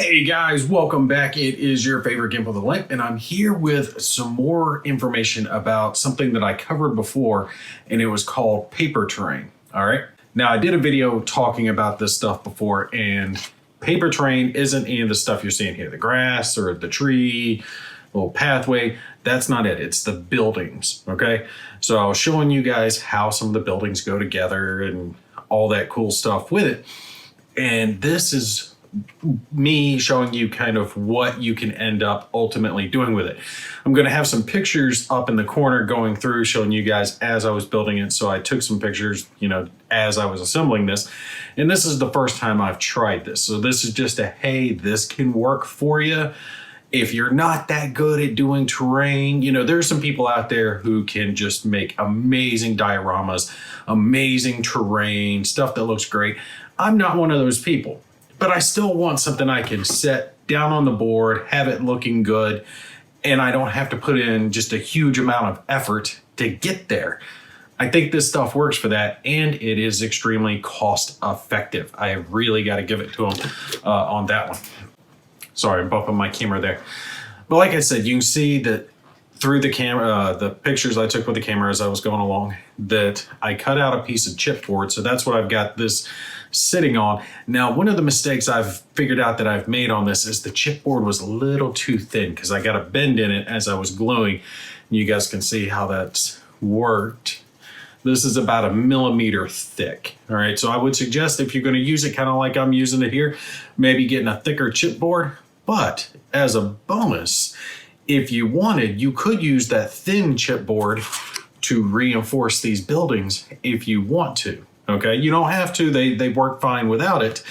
Hey guys, welcome back. It is your favorite Gimp with a Limp, and I'm here with some more information about something that I covered before, and it was called PaperTerrain. All right. Now, I did a video talking about this stuff before, and PaperTerrain isn't any of the stuff you're seeing here, the grass or the tree, little pathway. That's not it. It's the buildings. Okay. So I was showing you guys how some of the buildings go together and all that cool stuff with it. And this is me showing you kind of what you can end up ultimately doing with it. I'm going to have some pictures up in the corner going through showing you guys as I was building it. So I took some pictures, as I was assembling this, and this is the first time I've tried this. So this is just a, hey, this can work for you. If you're not that good at doing terrain, there's some people out there who can just make amazing dioramas, amazing terrain, stuff that looks great. I'm not one of those people. But I still want something I can set down on the board, have it looking good, and I don't have to put in just a huge amount of effort to get there. I think this stuff works for that, and it is extremely cost effective. I really got to give it to them on that one. Sorry, I'm bumping my camera there. But like I said, you can see that through the camera, the pictures I took with the camera as I was going along, that I cut out a piece of chipboard. So that's what I've got this sitting on. Now, one of the mistakes I've figured out that I've made on this is the chipboard was a little too thin because I got a bend in it as I was gluing. You guys can see how that's worked. This is about 1 millimeter thick. All right, so I would suggest if you're going to use it kind of like I'm using it here, maybe getting a thicker chipboard. But as a bonus, if you wanted, you could use that thin chipboard to reinforce these buildings if you want to. Okay, you don't have to, they work fine without it.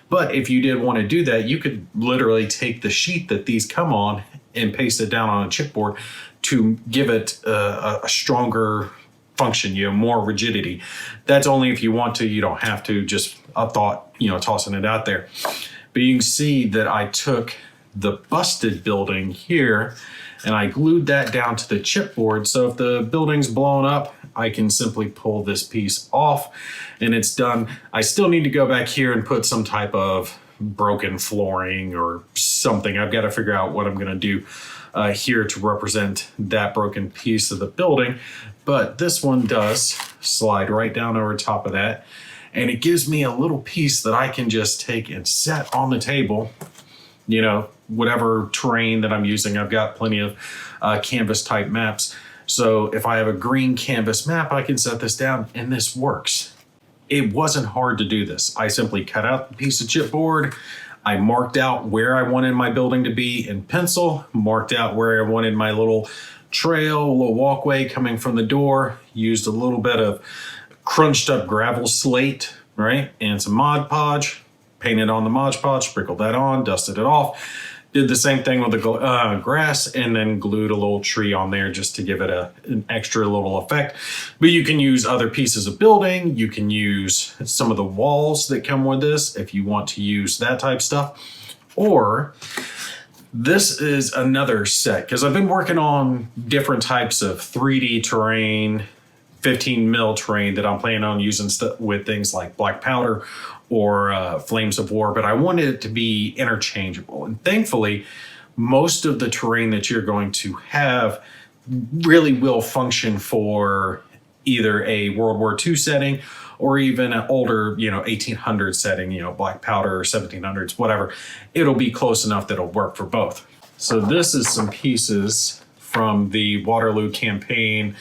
But if you did want to do that, you could literally take the sheet that these come on and paste it down on a chipboard to give it a stronger function, more rigidity. That's only if you want to, you don't have to, just a thought, tossing it out there. But you can see that I took the busted building here and I glued that down to the chipboard. So if the building's blown up, I can simply pull this piece off and it's done. I still need to go back here and put some type of broken flooring or something. I've got to figure out what I'm going to do here to represent that broken piece of the building. But this one does slide right down over top of that. And it gives me a little piece that I can just take and set on the table, whatever terrain that I'm using. I've got plenty of canvas type maps. So if I have a green canvas map, I can set this down and this works. It wasn't hard to do this. I simply cut out the piece of chipboard. I marked out where I wanted my building to be in pencil, marked out where I wanted my little trail, a little walkway coming from the door, used a little bit of crunched up gravel slate, right? And some Mod Podge, painted on the Mod Podge, sprinkled that on, dusted it off. Did the same thing with the grass and then glued a little tree on there just to give it an extra little effect. But you can use other pieces of building. You can use some of the walls that come with this if you want to use that type stuff. Or this is another set because I've been working on different types of 3D terrain, 15 mil terrain that I'm planning on using with things like black powder or Flames of War, but I wanted it to be interchangeable. And thankfully, most of the terrain that you're going to have really will function for either a World War II setting or even an older, 1800 setting, black powder or 1700s, whatever. It'll be close enough that it'll work for both. So this is some pieces from the Waterloo campaign.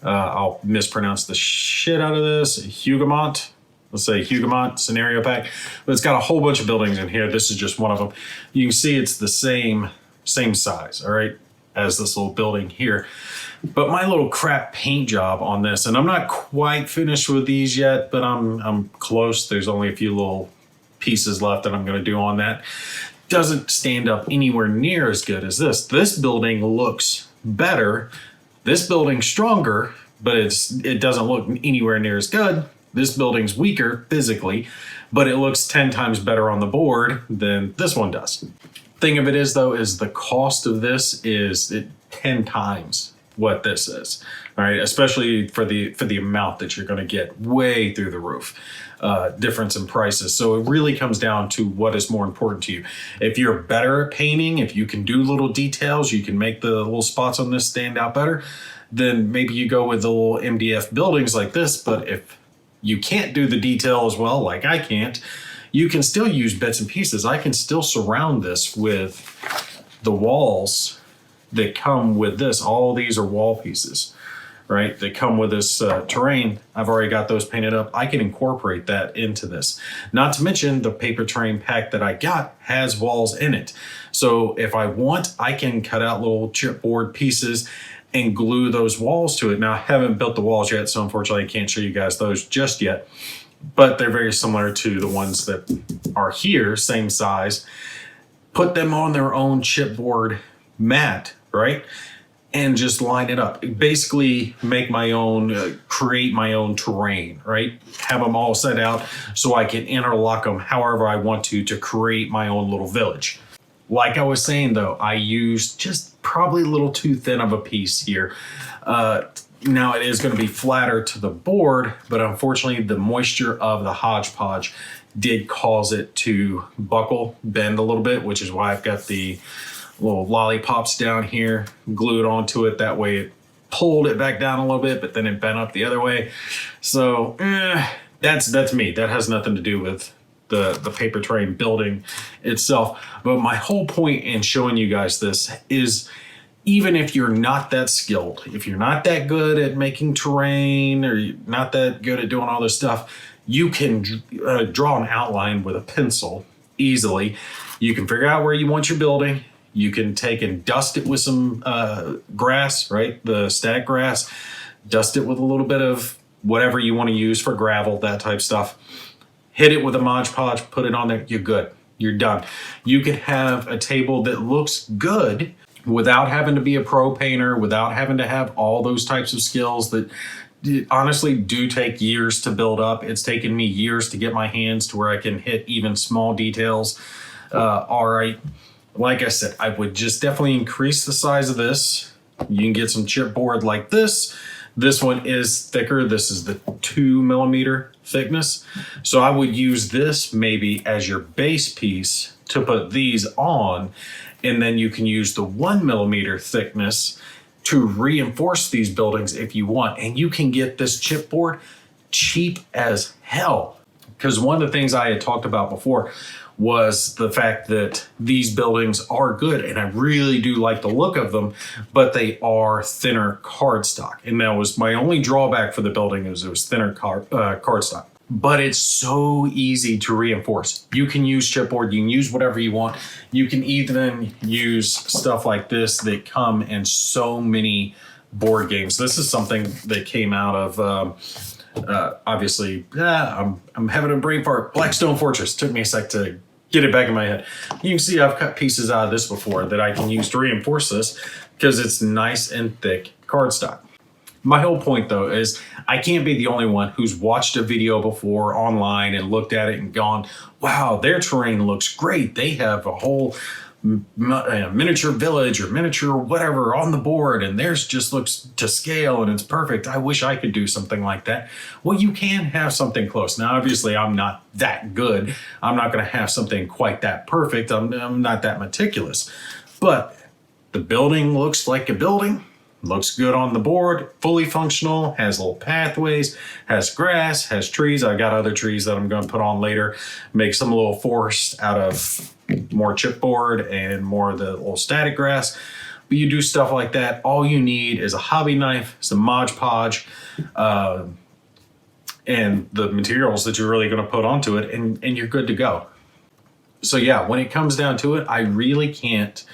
I'll mispronounce the shit out of this. Hougoumont. Let's say Hougoumont scenario pack. But it's got a whole bunch of buildings in here. This is just one of them. You can see it's the same size, all right, as this little building here. But my little crap paint job on this, and I'm not quite finished with these yet, but I'm close. There's only a few little pieces left that I'm going to do on that. Doesn't stand up anywhere near as good as this. This building looks better. This building's stronger, but it doesn't look anywhere near as good. This building's weaker physically, but it looks 10 times better on the board than this one does. Thing of it is though, is the cost of this is 10 times what this is. All right, especially for the amount that you're going to get, way through the roof difference in prices. So it really comes down to what is more important to you. If you're better at painting, if you can do little details, you can make the little spots on this stand out better, then maybe you go with the little MDF buildings like this. But if you can't do the detail as well, like I can't, you can still use bits and pieces. I can still surround this with the walls that come with this. All these are wall pieces, right? That come with this terrain. I've already got those painted up. I can incorporate that into this. Not to mention the PaperTerrain pack that I got has walls in it. So if I want, I can cut out little chipboard pieces and glue those walls to it. Now I haven't built the walls yet, so unfortunately I can't show you guys those just yet, but they're very similar to the ones that are here, same size. Put them on their own chipboard mat, right? And just line it up. Basically make my own, create my own terrain, right? Have them all set out so I can interlock them however I want to create my own little village. Like I was saying though, I used just probably a little too thin of a piece here. Now it is going to be flatter to the board, but unfortunately the moisture of the hodgepodge did cause it to buckle, bend a little bit, which is why I've got the little lollipops down here glued onto it. That way it pulled it back down a little bit, but then it bent up the other way. So that's me. That has nothing to do with the PaperTerrain building itself. But my whole point in showing you guys this is, even if you're not that skilled, if you're not that good at making terrain, or you're not that good at doing all this stuff, you can draw an outline with a pencil easily. You can figure out where you want your building. You can take and dust it with some grass, right? The static grass, dust it with a little bit of whatever you want to use for gravel, that type stuff. Hit it with a Mod Podge, put it on there, you're good, you're done. You can have a table that looks good without having to be a pro painter, without having to have all those types of skills that honestly do take years to build up. It's taken me years to get my hands to where I can hit even small details. All right, like I said, I would just definitely increase the size of this. You can get some chipboard like this. This one is thicker. This is the 2mm thickness. So I would use this maybe as your base piece to put these on, and then you can use the 1mm thickness to reinforce these buildings if you want. And you can get this chipboard cheap as hell. Because one of the things I had talked about before was the fact that these buildings are good, and I really do like the look of them, but they are thinner cardstock. And that was my only drawback for the building, is it was thinner cardstock. But it's so easy to reinforce. You can use chipboard, you can use whatever you want. You can even use stuff like this that come in so many board games. This is something that came out of obviously, I'm having a brain fart. Blackstone Fortress. Took me a sec to get it back in my head. You can see I've cut pieces out of this before that I can use to reinforce this because it's nice and thick cardstock. My whole point though is I can't be the only one who's watched a video before online and looked at it and gone, wow, their terrain looks great. They have a whole miniature village or miniature whatever on the board, and theirs just looks to scale and it's perfect. I wish I could do something like that. Well, you can have something close. Now, obviously, I'm not that good. I'm not going to have something quite that perfect. I'm not that meticulous. But the building looks like a building. Looks good on the board, fully functional, has little pathways, has grass, has trees. I got other trees that I'm going to put on later. Make some little forest out of more chipboard and more of the little static grass. But you do stuff like that. All you need is a hobby knife, some Mod Podge, and the materials that you're really going to put onto it, and you're good to go. So yeah, when it comes down to it, I really can't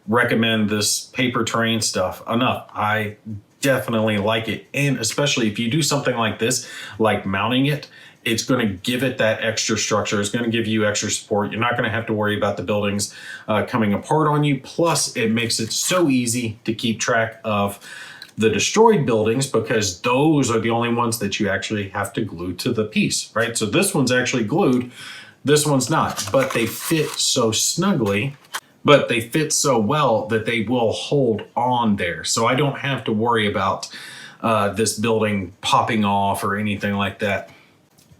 recommend this PaperTerrain stuff enough. I definitely like it, and especially if you do something like this, like mounting it, it's going to give it that extra structure. It's going to give you extra support. You're not going to have to worry about the buildings coming apart on you. Plus, it makes it so easy to keep track of the destroyed buildings, because those are the only ones that you actually have to glue to the piece, right? So this one's actually glued, this one's not, but they fit so snugly but they fit so well that they will hold on there. So I don't have to worry about this building popping off or anything like that.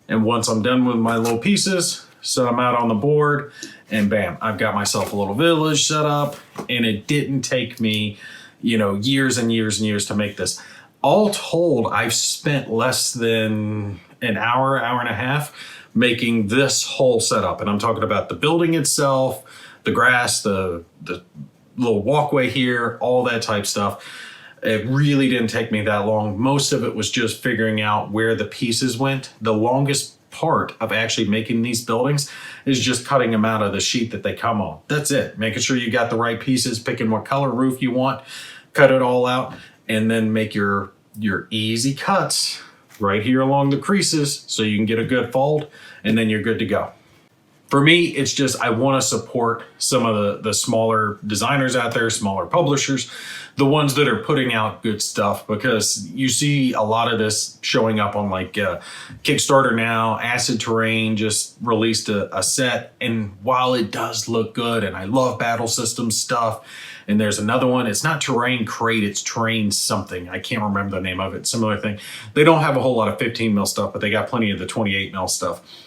And once I'm done with my little pieces, set them out on the board, and bam, I've got myself a little village set up. And it didn't take me, years and years and years to make this. All told, I've spent less than an hour, hour and a half making this whole setup. And I'm talking about the building itself, the grass, the little walkway here, all that type stuff. It really didn't take me that long. Most of it was just figuring out where the pieces went. The longest part of actually making these buildings is just cutting them out of the sheet that they come on. That's it. Making sure you got the right pieces, picking what color roof you want, cut it all out, and then make your easy cuts right here along the creases so you can get a good fold, and then you're good to go. For me, it's just I want to support some of the smaller designers out there, smaller publishers, the ones that are putting out good stuff, because you see a lot of this showing up on like Kickstarter now. PaperTerrain just released a set, and while it does look good, and I love battle system stuff, and there's another one, it's not Terrain Crate, it's Terrain something. I can't remember the name of it, similar thing. They don't have a whole lot of 15 mil stuff, but they got plenty of the 28 mil stuff.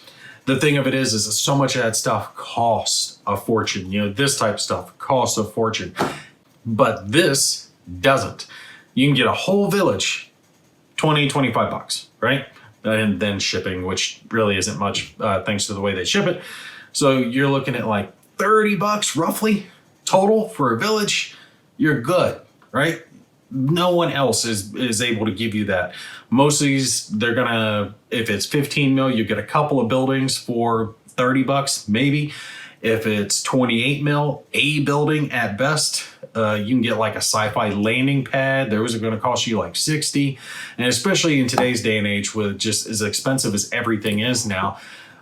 The thing of it is so much of that stuff costs a fortune. This type of stuff costs a fortune, but this doesn't. You can get a whole village, 20, 25 bucks, right? And then shipping, which really isn't much thanks to the way they ship it. So you're looking at like 30 bucks roughly total for a village. You're good, right? No one else is able to give you that. Most of these, they're gonna, if it's 15 mil, you get a couple of buildings for 30 bucks, maybe. If it's 28 mil, a building at best, you can get like a sci-fi landing pad. Those are gonna cost you like 60. And especially in today's day and age with just as expensive as everything is now,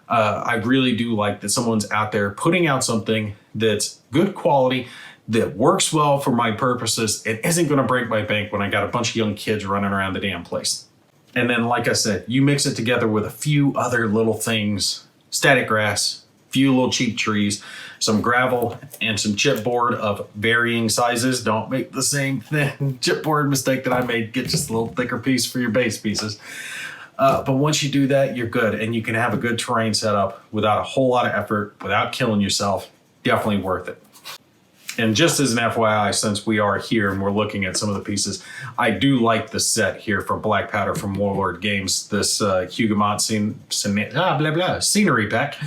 I really do like that someone's out there putting out something that's good quality, that works well for my purposes. It isn't going to break my bank when I got a bunch of young kids running around the damn place. And then, like I said, you mix it together with a few other little things, static grass, few little cheap trees, some gravel, and some chipboard of varying sizes. Don't make the same thing chipboard mistake that I made. Get just a little thicker piece for your base pieces. But once you do that, you're good. And you can have a good terrain setup without a whole lot of effort, without killing yourself. Definitely worth it. And just as an FYI, since we are here and we're looking at some of the pieces, I do like the set here from Black Powder from Warlord Games, this Huguenot scenery pack.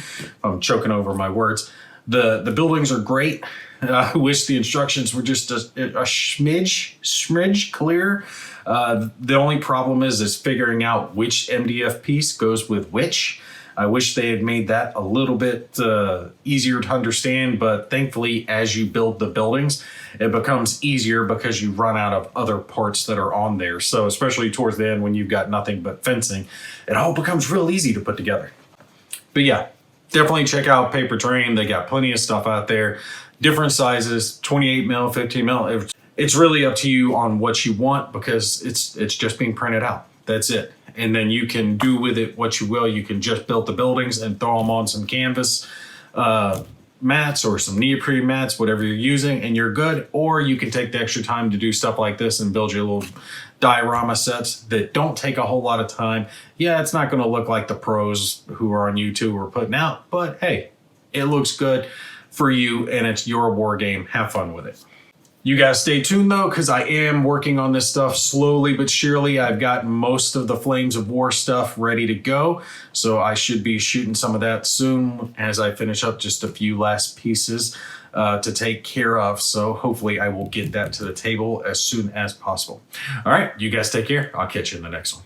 I'm choking over my words. The buildings are great. I wish the instructions were just a smidge clear. The only problem is figuring out which MDF piece goes with which. I wish they had made that a little bit easier to understand, but thankfully, as you build the buildings, it becomes easier because you run out of other parts that are on there. So especially towards the end when you've got nothing but fencing, it all becomes real easy to put together. But yeah, definitely check out PaperTerrain. They got plenty of stuff out there, different sizes, 28 mil, 15 mil. It's really up to you on what you want because it's just being printed out. That's it. And then you can do with it what you will. You can just build the buildings and throw them on some canvas mats or some neoprene mats, whatever you're using, and you're good. Or you can take the extra time to do stuff like this and build your little diorama sets that don't take a whole lot of time. Yeah, it's not going to look like the pros who are on YouTube are putting out, but hey, it looks good for you and it's your war game. Have fun with it. You guys stay tuned though, because I am working on this stuff slowly but surely. I've got most of the Flames of War stuff ready to go. So I should be shooting some of that soon as I finish up just a few last pieces to take care of. So hopefully I will get that to the table as soon as possible. All right, you guys take care. I'll catch you in the next one.